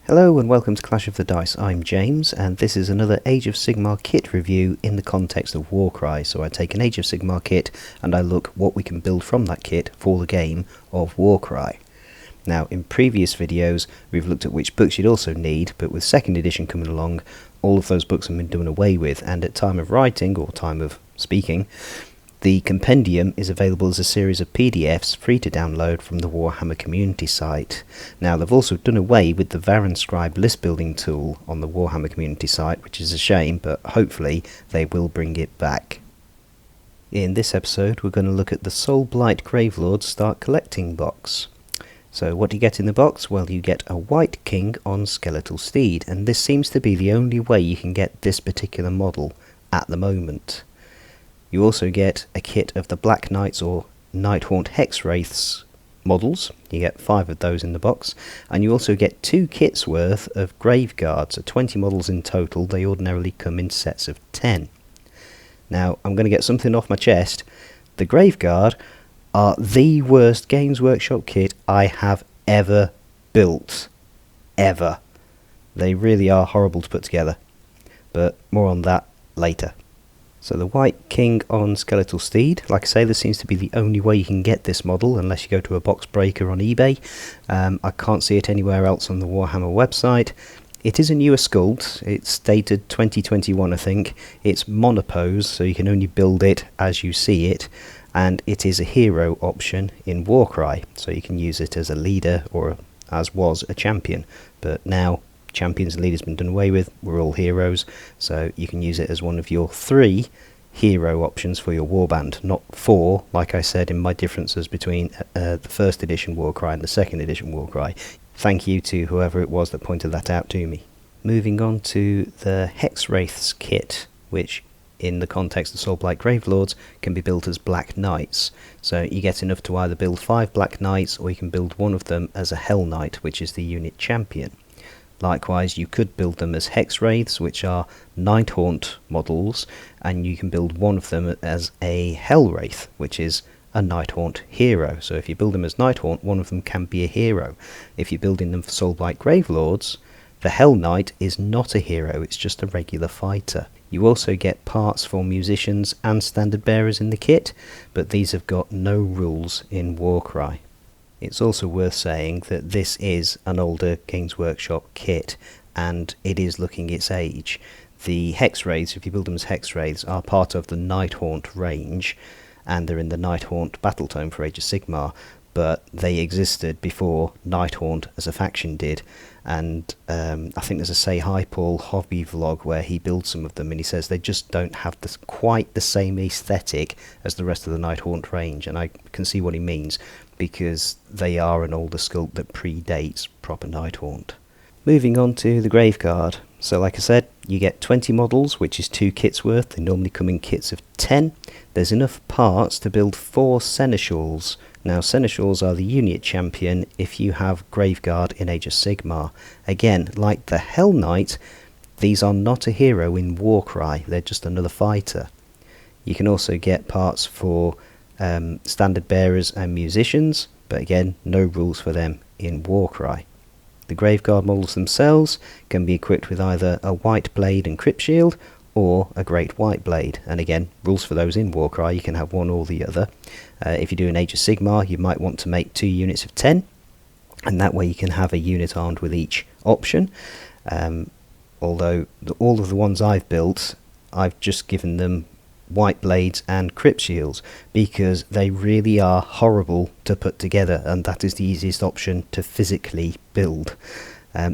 Hello and welcome to Clash of the Dice. I'm James and this is another Age of Sigmar kit review in the context of Warcry. So I take an Age of Sigmar kit and I look what we can build from that kit for the game of Warcry. Now in previous videos we've looked at which books you'd also need, but with 2nd edition coming along all of those books have been done away with, and at time of writing or time of speaking the compendium is available as a series of PDFs free to download from the Warhammer community site. Now they've also done away with the Varenscribe list building tool on the Warhammer community site, which is a shame, but hopefully they will bring it back. In this episode we're going to look at the Soulblight Gravelords Start Collecting box. So what do you get in the box? Well, you get a White King on Skeletal Steed, and this seems to be the only way you can get this particular model at the moment. You also get a kit of the Black Knights or Nighthaunt Hexwraiths models. You get 5 of those in the box, and you also get 2 kits worth of Graveguards, so 20 models in total. They ordinarily come in sets of 10. Now I'm going to get something off my chest. The Graveguard are the worst Games Workshop kit I have ever built. Ever. They really are horrible to put together, but more on that later. So the White King on Skeletal Steed, like I say, this seems to be the only way you can get this model unless you go to a box breaker on eBay. I can't see it anywhere else on the Warhammer website. It is a newer sculpt. It's dated 2021 I think. It's monopose, so you can only build it as you see it, and it is a hero option in Warcry, so you can use it as a leader or as was a champion, but now champions and leaders have been done away with. We're all heroes, so you can use it as one of your 3 hero options for your warband, not 4 like I said in my differences between the 1st edition Warcry and the 2nd edition Warcry. Thank you to whoever it was that pointed that out to me. Moving on to the Hexwraiths kit, which in the context of Soulblight Gravelords can be built as Black Knights. So you get enough to either build 5 Black Knights, or you can build one of them as a Hell Knight, which is the unit champion. Likewise, you could build them as Hexwraiths, which are Nighthaunt models, and you can build one of them as a Hellwraith, which is a Nighthaunt hero. So if you build them as Nighthaunt, one of them can be a hero. If you're building them for Soulblight Gravelords, the Hell Knight is not a hero, it's just a regular fighter. You also get parts for musicians and standard bearers in the kit, but these have got no rules in Warcry. It's also worth saying that this is an older Games Workshop kit, and it is looking its age. The Hexwraiths, if you build them as Hexwraiths, are part of the Nighthaunt range, and they're in the Nighthaunt battle tome for Age of Sigmar, but they existed before Nighthaunt as a faction did, and I think there's a Say Hi Paul hobby vlog where he builds some of them, and he says they just don't have quite the same aesthetic as the rest of the Nighthaunt range, and I can see what he means, because they are an older sculpt that predates proper Nighthaunt. Moving on to the Graveguard. So like I said, you get 20 models, which is 2 kits worth. They normally come in kits of 10. There's enough parts to build 4 Seneschals. Now Seneschals are the unit champion if you have Graveguard in Age of Sigmar. Again, like the Hell Knight, these are not a hero in Warcry, they're just another fighter. You can also get parts for standard bearers and musicians, but again, no rules for them in Warcry. The Graveguard models themselves can be equipped with either a White Blade and Crypt Shield, or a Great White Blade, and again, rules for those in Warcry, you can have one or the other. If you do an Age of Sigmar, you might want to make 2 units of 10, and that way you can have a unit armed with each option. Although all of the ones I've built, I've just given them White Blades and Crypt Shields, because they really are horrible to put together, and that is the easiest option to physically build.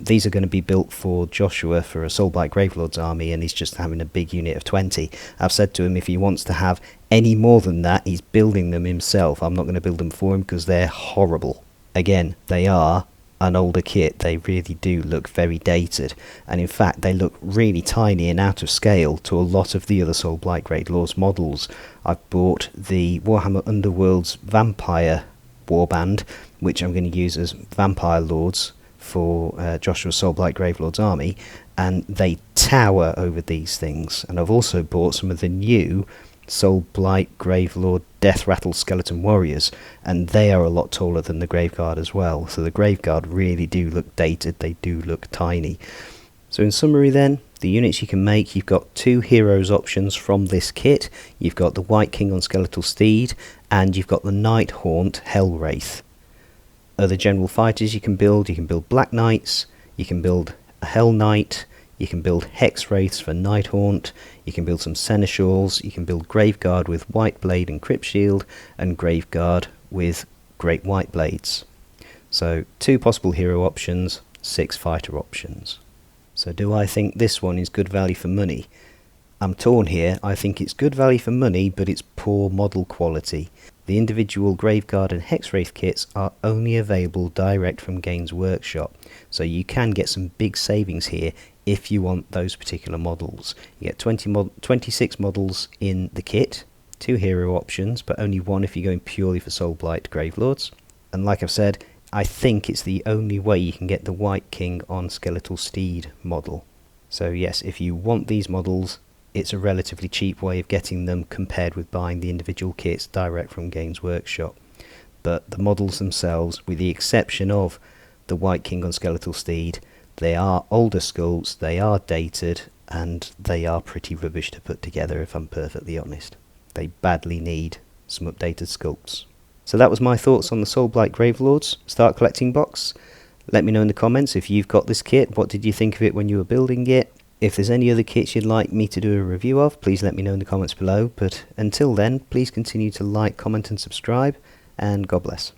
These are going to be built for Joshua for a Soulblight Gravelords army, and he's just having a big unit of 20. I've said to him if he wants to have any more than that, he's building them himself. I'm not going to build them for him because they're horrible. Again, they are an older kit, they really do look very dated, and in fact they look really tiny and out of scale to a lot of the other Soulblight Gravelords models. I've bought the Warhammer Underworld's Vampire warband, which I'm going to use as Vampire Lords for Joshua's Soulblight Gravelords army, and they tower over these things. And I've also bought some of the new Soulblight Gravelord Death Rattle Skeleton Warriors, and they are a lot taller than the Graveguard as well, so the Graveguard really do look dated, they do look tiny. So in summary then, the units you can make, you've got 2 heroes options from this kit. You've got the White King on Skeletal Steed, and you've got the Night Haunt Hellwraith. Other general fighters you can build Black Knights, you can build a Hell Knight, you can build Hex Wraiths for Night Haunt, you can build some Seneschals, you can build Graveguard with White Blade and Crypt Shield, and Graveguard with Great White Blades. So 2 possible hero options, 6 fighter options. So do I think this one is good value for money? I'm torn here. I think it's good value for money, but it's poor model quality. The individual Graveguard and Hexwraith kits are only available direct from Games Workshop, so you can get some big savings here if you want those particular models. You get 26 models in the kit, 2 hero options, but only 1 if you're going purely for Soulblight Gravelords. And like I've said, I think it's the only way you can get the White King on Skeletal Steed model. So yes, if you want these models, it's a relatively cheap way of getting them compared with buying the individual kits direct from Games Workshop. But the models themselves, with the exception of the White King on Skeletal Steed, they are older sculpts, they are dated, and they are pretty rubbish to put together if I'm perfectly honest. They badly need some updated sculpts. So that was my thoughts on the Soulblight Gravelords Start Collecting box. Let me know in the comments if you've got this kit, what did you think of it when you were building it? If there's any other kits you'd like me to do a review of, please let me know in the comments below. But until then, please continue to like, comment and subscribe, and God bless.